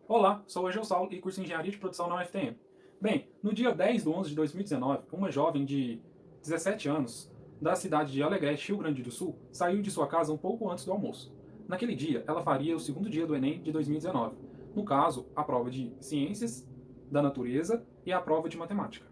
Olá, sou o Egeu Saulo e curso Engenharia de Produção na UFTM. Bem, no dia 10/11 de 2019, uma jovem de 17 anos, da cidade de Alegrete, Rio Grande do Sul, saiu de sua casa um pouco antes do almoço. Naquele dia, ela faria o segundo dia do Enem de 2019. No caso, a prova de Ciências da Natureza e a prova de Matemática.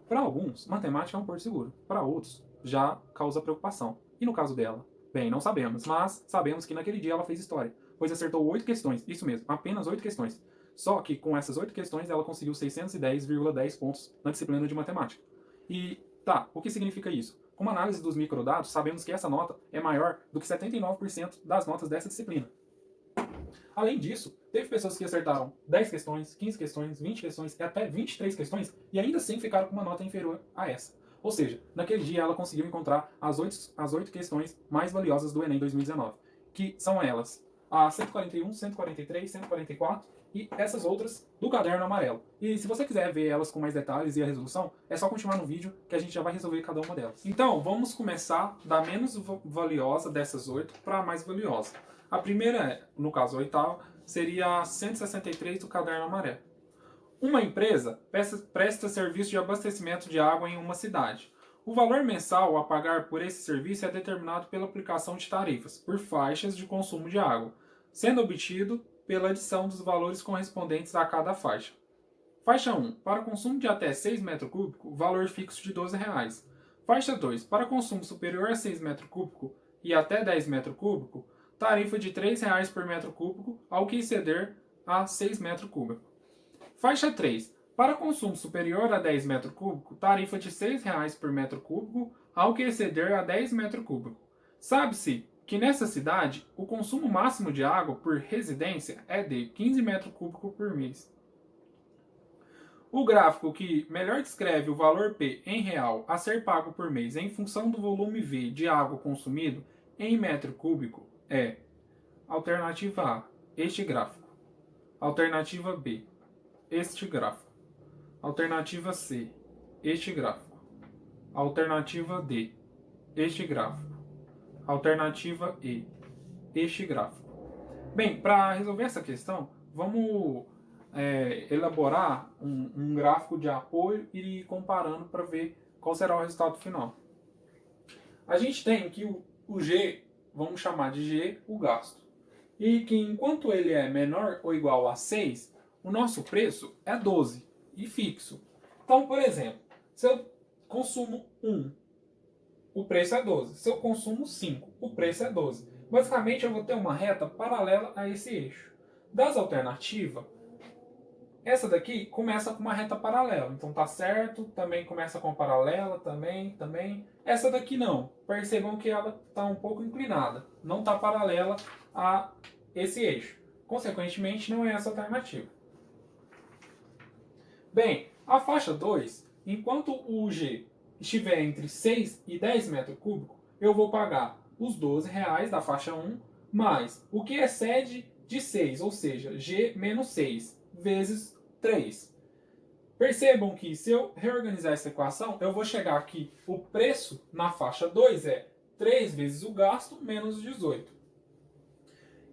Para alguns, matemática é um porto seguro. Para outros, já causa preocupação. E no caso dela? Bem, não sabemos, mas sabemos que naquele dia ela fez história, pois acertou 8 questões, isso mesmo, apenas 8 questões. Só que com essas 8 questões ela conseguiu 610,10 pontos na disciplina de matemática. E tá, o que significa isso? Com uma análise dos microdados, sabemos que essa nota é maior do que 79% das notas dessa disciplina. Além disso, teve pessoas que acertaram 10 questões, 15 questões, 20 questões e até 23 questões e ainda assim ficaram com uma nota inferior a essa. Ou seja, naquele dia ela conseguiu encontrar as 8 questões mais valiosas do Enem 2019, que são elas a 141, 143, 144 e essas outras do caderno amarelo. E se você quiser ver elas com mais detalhes e a resolução, é só continuar no vídeo que a gente já vai resolver cada uma delas. Então, vamos começar da menos valiosa dessas 8 para a mais valiosa. A primeira, no caso a oitava, seria a 163 do caderno amarelo. Uma empresa presta serviço de abastecimento de água em uma cidade. O valor mensal a pagar por esse serviço é determinado pela aplicação de tarifas por faixas de consumo de água, sendo obtido pela adição dos valores correspondentes a cada faixa. Faixa 1. Para consumo de até 6 metros cúbicos, valor fixo de R$ 12. Faixa 2. Para consumo superior a 6 metros cúbicos e até 10 metros cúbicos, tarifa de R$ 3 por metro cúbico ao que exceder a 6 metros cúbicos. Faixa 3. Para consumo superior a 10 metros cúbicos, tarifa de R$ 6 por metro cúbico ao que exceder a 10 metros cúbicos. Sabe-se que nessa cidade o consumo máximo de água por residência é de 15 metros cúbicos por mês. O gráfico que melhor descreve o valor P em real a ser pago por mês em função do volume V de água consumido em metro cúbico é alternativa A, este gráfico. Alternativa B, este gráfico. Alternativa C, este gráfico. Alternativa D, este gráfico. Alternativa E, este gráfico. Bem, para resolver essa questão, vamos elaborar um gráfico de apoio e ir comparando para ver qual será o resultado final. A gente tem que o G, vamos chamar de G, o gasto. E que enquanto ele é menor ou igual a 6, o nosso preço é 12 e fixo. Então, por exemplo, se eu consumo 1, o preço é 12. Se eu consumo 5, o preço é 12. Basicamente, eu vou ter uma reta paralela a esse eixo. Das alternativas, essa daqui começa com uma reta paralela. Então tá certo, também começa com paralela, também. Essa daqui não. Percebam que ela está um pouco inclinada. Não está paralela a esse eixo. Consequentemente, não é essa alternativa. Bem, a faixa 2, enquanto o G estiver entre 6 e 10 metros cúbicos, eu vou pagar os R$ 12 da faixa 1, mais o que excede de 6, ou seja, G menos 6, vezes 3. Percebam que se eu reorganizar essa equação, eu vou chegar aqui, o preço na faixa 2 é 3 vezes o gasto menos 18.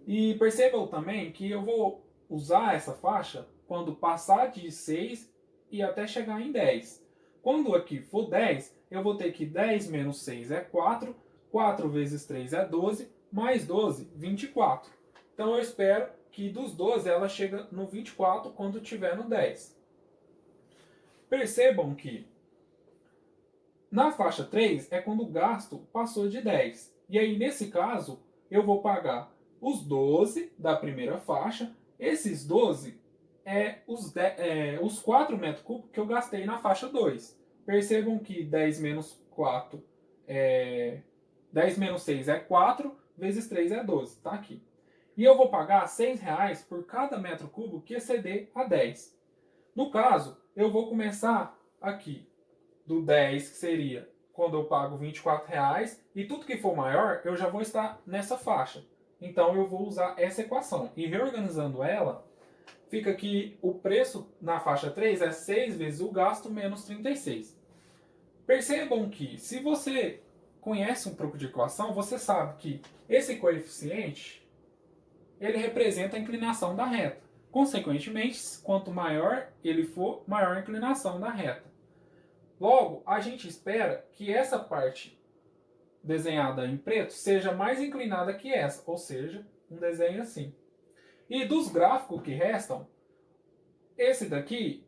E percebam também que eu vou usar essa faixa quando passar de 6 e até chegar em 10. Quando aqui for 10, eu vou ter que 10 menos 6 é 4, 4 vezes 3 é 12, mais 12, 24. Então eu espero que dos 12 ela chega no 24 quando estiver no 10. Percebam que na faixa 3 é quando o gasto passou de 10. E aí, nesse caso, eu vou pagar os 12 da primeira faixa. Esses 12 os 4 metros cúbicos que eu gastei na faixa 2. Percebam que 10 menos 4 10 menos 6 é 4, vezes 3 é 12. Tá aqui. E eu vou pagar R$ 6 por cada metro cúbico que exceder a 10. No caso, eu vou começar aqui do 10, que seria quando eu pago R$ 24, e tudo que for maior, eu já vou estar nessa faixa. Então eu vou usar essa equação. E reorganizando ela, fica que o preço na faixa 3 é 6 vezes o gasto menos 36. Percebam que, se você conhece um pouco de equação, você sabe que esse coeficiente ele representa a inclinação da reta. Consequentemente, quanto maior ele for, maior a inclinação da reta. Logo, a gente espera que essa parte desenhada em preto seja mais inclinada que essa, ou seja, um desenho assim. E dos gráficos que restam, esse daqui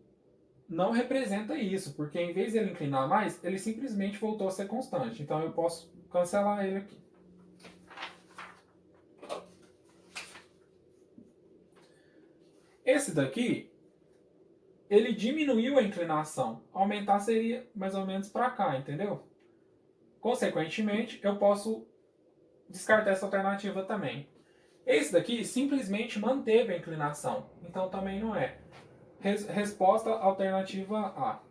não representa isso, porque em vez de ele inclinar mais, ele simplesmente voltou a ser constante. Então eu posso cancelar ele aqui. Esse daqui, ele diminuiu a inclinação. Aumentar seria mais ou menos para cá, entendeu? Consequentemente, eu posso descartar essa alternativa também. Esse daqui simplesmente manteve a inclinação, então também não é. Resposta alternativa A.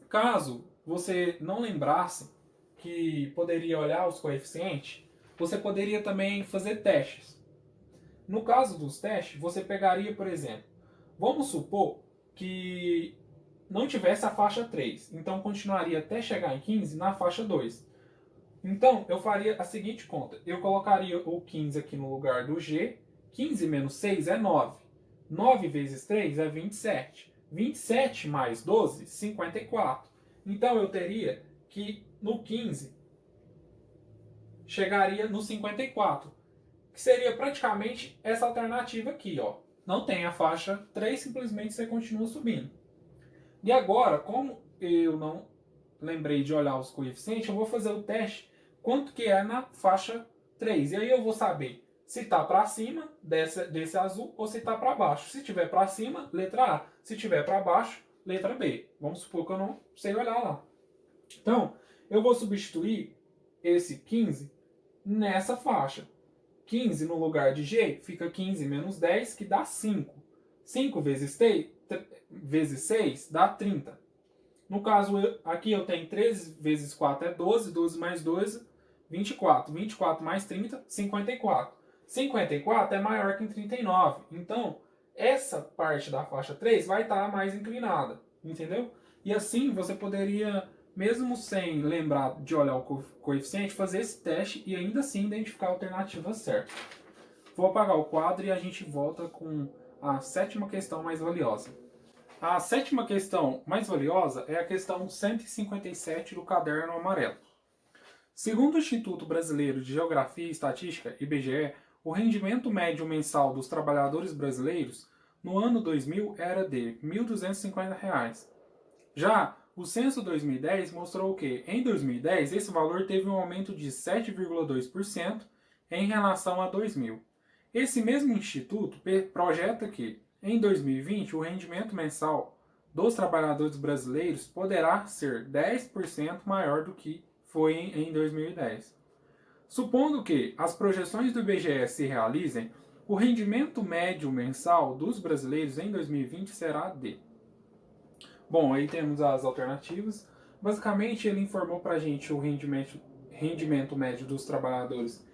Caso você não lembrasse que poderia olhar os coeficientes, você poderia também fazer testes. No caso dos testes, você pegaria, por exemplo, vamos supor que não tivesse a faixa 3, então continuaria até chegar em 15 na faixa 2. Então, eu faria a seguinte conta. Eu colocaria o 15 aqui no lugar do G. 15 menos 6 é 9. 9 vezes 3 é 27. 27 mais 12, 54. Então, eu teria que no 15 chegaria no 54. Que seria praticamente essa alternativa aqui, ó. Não tem a faixa 3, simplesmente você continua subindo. E agora, como eu não lembrei de olhar os coeficientes, eu vou fazer o teste quanto que é na faixa 3. E aí eu vou saber se está para cima desse azul ou se está para baixo. Se estiver para cima, letra A. Se estiver para baixo, letra B. Vamos supor que eu não sei olhar lá. Então, eu vou substituir esse 15 nessa faixa. 15 no lugar de G fica 15 menos 10, que dá 5. 5 vezes 6 dá 30. No caso, aqui eu tenho 13 vezes 4 é 12, 12 mais 2, 24. 24 mais 30, 54. 54 é maior que 39. Então, essa parte da faixa 3 vai estar mais inclinada, entendeu? E assim você poderia, mesmo sem lembrar de olhar o coeficiente, fazer esse teste e ainda assim identificar a alternativa certa. Vou apagar o quadro e a gente volta com a sétima questão mais valiosa. A sétima questão mais valiosa é a questão 157 do caderno amarelo. Segundo o Instituto Brasileiro de Geografia e Estatística, IBGE, o rendimento médio mensal dos trabalhadores brasileiros no ano 2000 era de R$ 1.250. Já o censo 2010 mostrou que, em 2010, esse valor teve um aumento de 7,2% em relação a 2000. Esse mesmo instituto projeta que, em 2020, o rendimento mensal dos trabalhadores brasileiros poderá ser 10% maior do que foi em 2010. Supondo que as projeções do IBGE se realizem, o rendimento médio mensal dos brasileiros em 2020 será de... Bom, aí temos as alternativas. Basicamente, ele informou para a gente o rendimento médio dos trabalhadores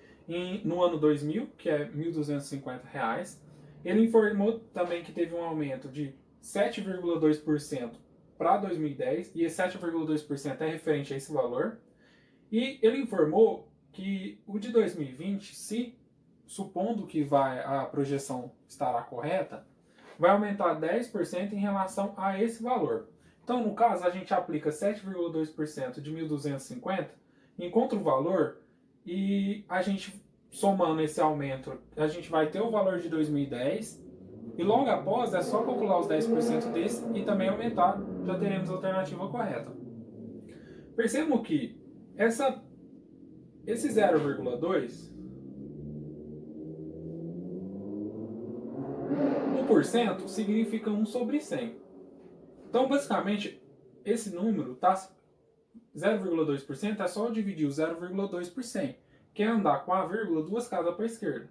no ano 2000, que é R$ 1.250. Ele informou também que teve um aumento de 7,2% para 2010, e esse 7,2% é referente a esse valor. E ele informou que o de 2020, se supondo que a projeção estará correta, vai aumentar 10% em relação a esse valor. Então, no caso, a gente aplica 7,2% de 1.250, encontra o valor e a gente, somando esse aumento, a gente vai ter o valor de 2010 e logo após é só calcular os 10% desse e também aumentar, já teremos a alternativa correta. Percebam que esse 0,2, 1% significa 1 sobre 100. Então, basicamente, esse número, 0,2% é só dividir o 0,2 por 100, que é andar com a vírgula 2 casas para a esquerda.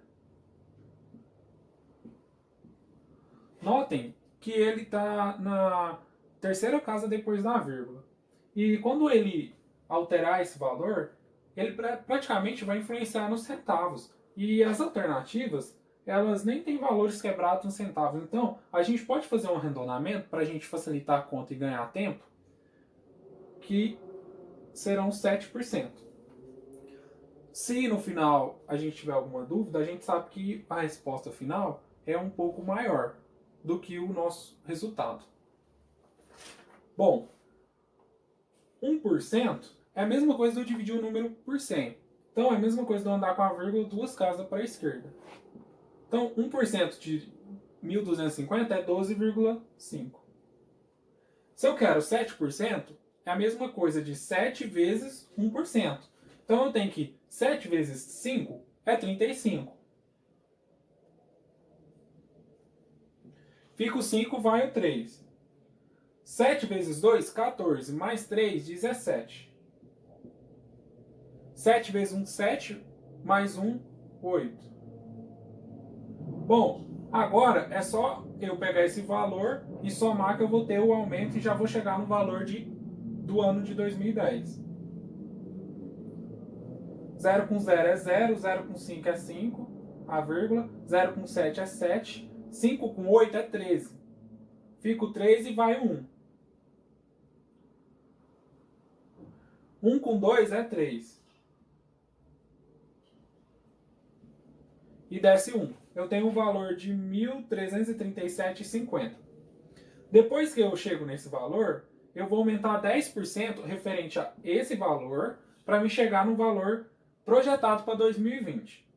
Notem que ele está na terceira casa depois da vírgula. E quando ele alterar esse valor, ele praticamente vai influenciar nos centavos. E as alternativas, elas nem têm valores quebrados em centavos. Então, a gente pode fazer um arredondamento para a gente facilitar a conta e ganhar tempo, que serão 7%. Se no final a gente tiver alguma dúvida, a gente sabe que a resposta final é um pouco maior. do que o nosso resultado. Bom, 1% é a mesma coisa de eu dividir o número por 100. Então é a mesma coisa de eu andar com a vírgula duas casas para a esquerda. Então 1% de 1.250 é 12,5. Se eu quero 7%, é a mesma coisa de 7 vezes 1%. Então eu tenho que 7 vezes 5 é 35. Fica o 5, vai o 3. 7 vezes 2, 14. Mais 3, 17. 7 vezes 1, 7. Mais 1, 8. Bom, agora é só eu pegar esse valor e somar que eu vou ter o aumento e já vou chegar no valor do ano de 2010. 0 com 0 é 0, 0 com 5 é 5, a vírgula, 0 com 7 é 7, 5 com 8 é 13. Fica o 3 e vai o 1. 1 com 2 é 3. E desce 1. Eu tenho um valor de 1.337,50. Depois que eu chego nesse valor, eu vou aumentar 10% referente a esse valor para me chegar no valor projetado para 2020.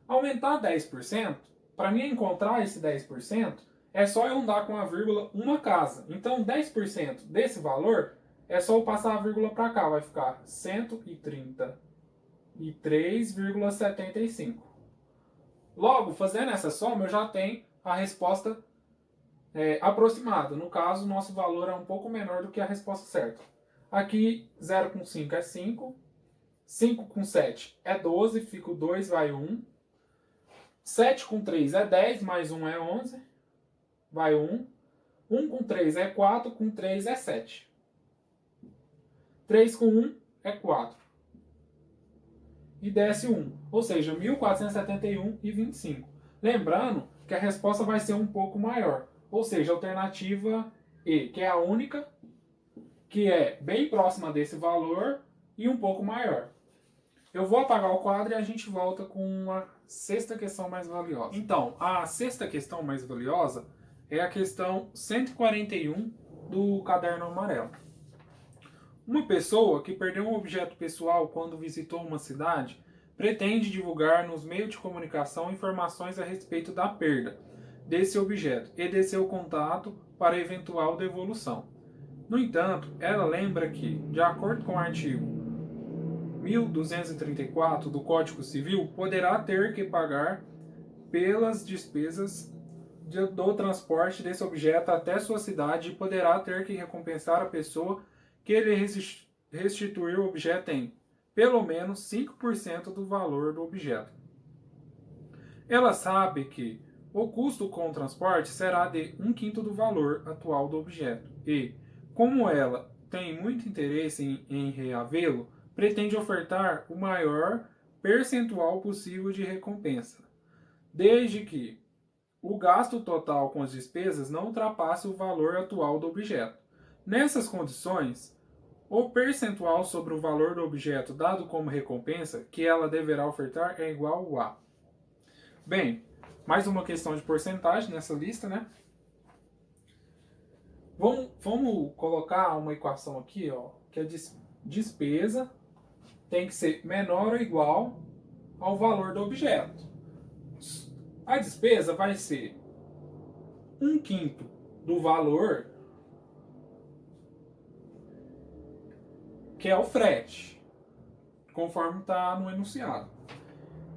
Aumentar 10%, para mim encontrar esse 10%, é só eu andar com a vírgula uma casa. Então 10% desse valor é só eu passar a vírgula para cá, vai ficar 133,75. Logo, fazendo essa soma, eu já tenho a resposta aproximada. No caso, o nosso valor é um pouco menor do que a resposta certa. Aqui, 0 com 5 é 5. 5 com 7 é 12, fica o 2, vai o 1. 7 com 3 é 10, mais 1 é 11, vai o 1. 1 com 3 é 4, com 3 é 7. 3 com 1 é 4. E desce 1, ou seja, 1.471,25. Lembrando que a resposta vai ser um pouco maior, ou seja, a alternativa E, que é a única, que é bem próxima desse valor e um pouco maior. Eu vou apagar o quadro e a gente volta com a sexta questão mais valiosa. Então, a sexta questão mais valiosa é a questão 141 do caderno amarelo. Uma pessoa que perdeu um objeto pessoal quando visitou uma cidade pretende divulgar nos meios de comunicação informações a respeito da perda desse objeto e de seu contato para eventual devolução. No entanto, ela lembra que, de acordo com o artigo 1234 do Código Civil, poderá ter que pagar pelas despesas do transporte desse objeto até sua cidade e poderá ter que recompensar a pessoa que lhe restituir o objeto em, pelo menos, 5% do valor do objeto. Ela sabe que o custo com o transporte será de 1/5 do valor atual do objeto e, como ela tem muito interesse em reavê-lo, pretende ofertar o maior percentual possível de recompensa, desde que o gasto total com as despesas não ultrapasse o valor atual do objeto. Nessas condições, o percentual sobre o valor do objeto dado como recompensa que ela deverá ofertar é igual a. Bem, mais uma questão de porcentagem nessa lista, né? Vamos colocar uma equação aqui, ó, que a despesa tem que ser menor ou igual ao valor do objeto. A despesa vai ser 1/5 do valor, que é o frete, conforme está no enunciado,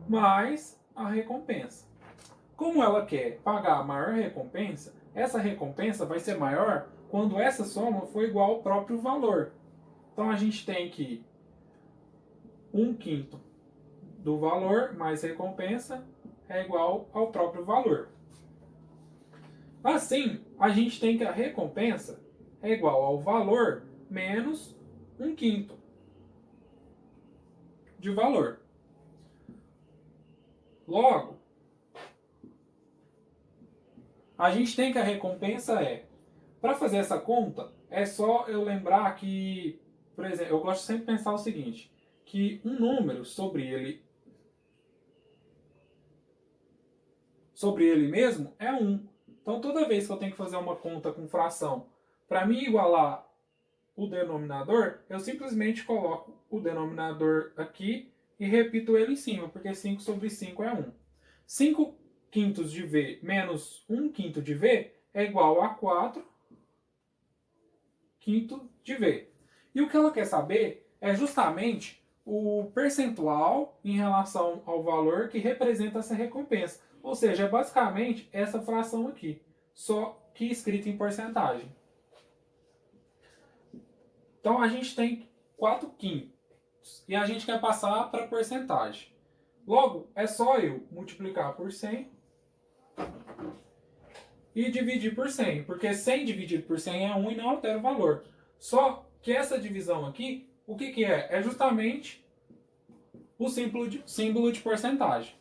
mais a recompensa. Como ela quer pagar a maior recompensa, essa recompensa vai ser maior quando essa soma for igual ao próprio valor. Então a gente tem que 1/5 do valor mais recompensa é igual ao próprio valor. Assim, a gente tem que a recompensa é igual ao valor menos 1/5 de valor. Logo, a gente tem que a recompensa é... Para fazer essa conta, é só eu lembrar que, por exemplo, eu gosto sempre de pensar o seguinte, que um número sobre ele mesmo é 1. Então, toda vez que eu tenho que fazer uma conta com fração, para mim igualar o denominador, eu simplesmente coloco o denominador aqui e repito ele em cima, porque 5 sobre 5 é 1. 5 quintos de V menos 1 quinto de V é igual a 4 quinto de V. E o que ela quer saber é justamente o percentual em relação ao valor que representa essa recompensa. Ou seja, é basicamente essa fração aqui, só que escrita em porcentagem. Então a gente tem 4 quintos e a gente quer passar para porcentagem. Logo, é só eu multiplicar por 100 e dividir por 100, porque 100 dividido por 100 é 1 e não altera o valor. Só que essa divisão aqui, o que é? É justamente o símbolo de porcentagem.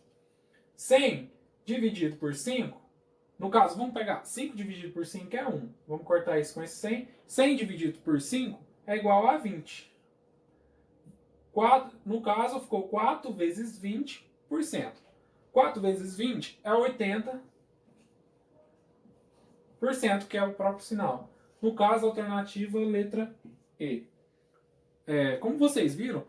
100 dividido por 5, no caso, vamos pegar 5 dividido por 5 é 1. Vamos cortar isso com esse 100. 100 dividido por 5 é igual a 20. 4, no caso, ficou 4 vezes 20%. 4 vezes 20 é 80%, que é o próprio sinal. No caso, a alternativa letra E. Como vocês viram,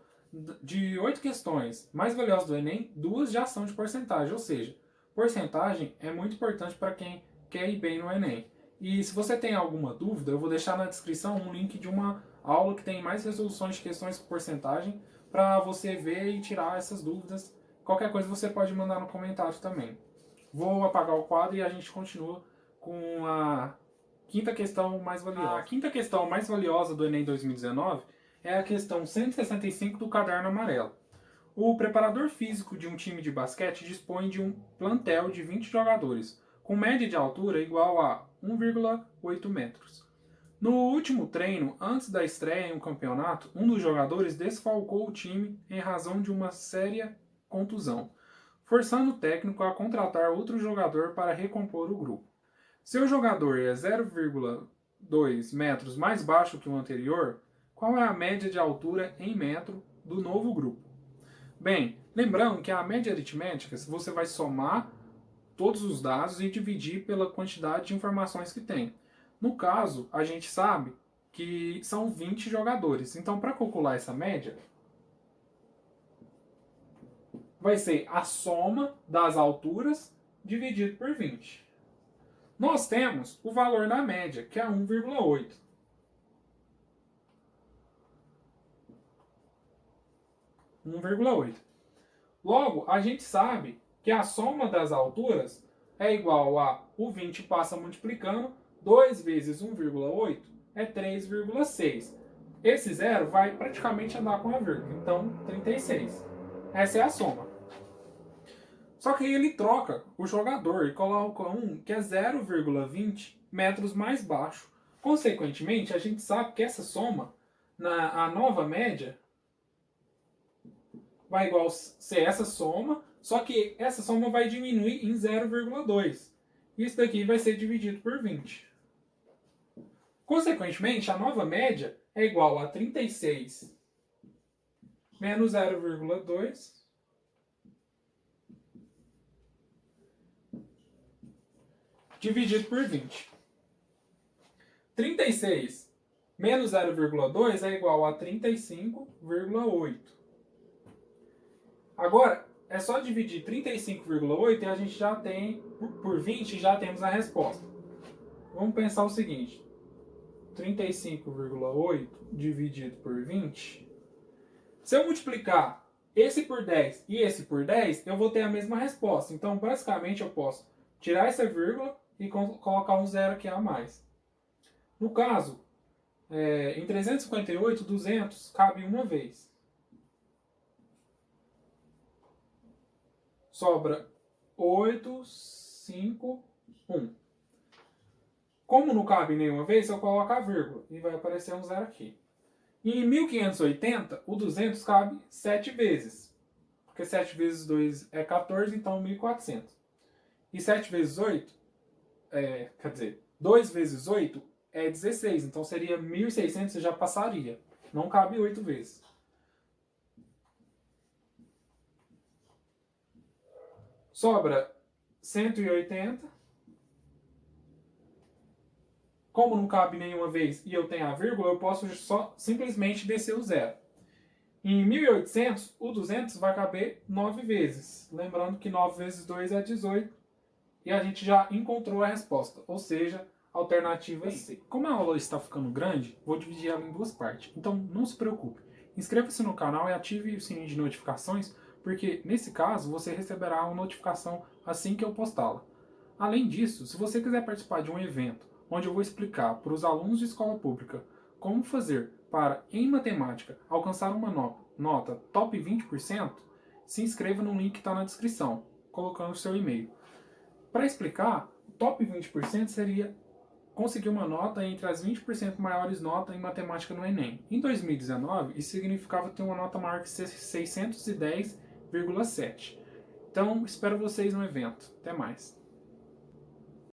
de 8 questões mais valiosas do Enem, 2 já são de porcentagem, ou seja, porcentagem é muito importante para quem quer ir bem no Enem. E se você tem alguma dúvida, eu vou deixar na descrição um link de uma aula que tem mais resoluções de questões por porcentagem para você ver e tirar essas dúvidas. Qualquer coisa você pode mandar no comentário também. Vou apagar o quadro e a gente continua com a quinta questão mais valiosa. A quinta questão mais valiosa do Enem 2019 é a questão 165 do caderno amarelo. O preparador físico de um time de basquete dispõe de um plantel de 20 jogadores, com média de altura igual a 1,8 metros. No último treino, antes da estreia em um campeonato, um dos jogadores desfalcou o time em razão de uma séria contusão, forçando o técnico a contratar outro jogador para recompor o grupo. Seu jogador é 0,2 metros mais baixo que o anterior, qual é a média de altura em metro do novo grupo? Bem, lembrando que a média aritmética você vai somar todos os dados e dividir pela quantidade de informações que tem. No caso, a gente sabe que são 20 jogadores. Então, para calcular essa média, vai ser a soma das alturas dividido por 20. Nós temos o valor da média, que é 1,8. 1,8. Logo, a gente sabe que a soma das alturas é igual a o 20 passa multiplicando, 2 vezes 1,8 é 3,6. Esse zero vai praticamente andar com a vírgula, então 36. Essa é a soma. Só que aí ele troca o jogador e coloca um que é 0,20 metros mais baixo. Consequentemente, a gente sabe que essa soma, a nova média, vai igual ser essa soma, só que essa soma vai diminuir em 0,2. Isso daqui vai ser dividido por 20. Consequentemente, a nova média é igual a 36 menos 0,2 dividido por 20. 36 menos 0,2 é igual a 35,8. Agora, é só dividir 35,8 e a gente já tem, por 20, já temos a resposta. Vamos pensar o seguinte. 35,8 dividido por 20. Se eu multiplicar esse por 10 e esse por 10, eu vou ter a mesma resposta. Então, basicamente, eu posso tirar essa vírgula e colocar um zero aqui a mais. No caso, em 358, 200 cabe uma vez. Sobra 8, 5, 1. Como não cabe nenhuma vez, eu coloco a vírgula e vai aparecer um zero aqui. E em 1580, o 200 cabe 7 vezes. Porque 7 vezes 2 é 14, então 1400. E 7 vezes 8, quer dizer, 2 vezes 8 é 16, então seria 1600, você já passaria. Não cabe 8 vezes. Sobra 180 como não cabe nenhuma vez e eu tenho a vírgula, eu posso só simplesmente descer o zero. Em 1800, o 200 vai caber 9 vezes. Lembrando que 9 vezes 2 é 18. E a gente já encontrou a resposta. Ou seja, alternativa C. Como a aula está ficando grande, vou dividir ela em duas partes. Então não se preocupe. Inscreva-se no canal e ative o sininho de notificações, porque nesse caso você receberá uma notificação assim que eu postá-la. Além disso, se você quiser participar de um evento onde eu vou explicar para os alunos de escola pública como fazer para, em matemática, alcançar uma nota top 20%, se inscreva no link que está na descrição, colocando o seu e-mail. Para explicar, o top 20% seria conseguir uma nota entre as 20% maiores notas em matemática no Enem. Em 2019, isso significava ter uma nota maior que 610,7. Então, espero vocês no evento. Até mais.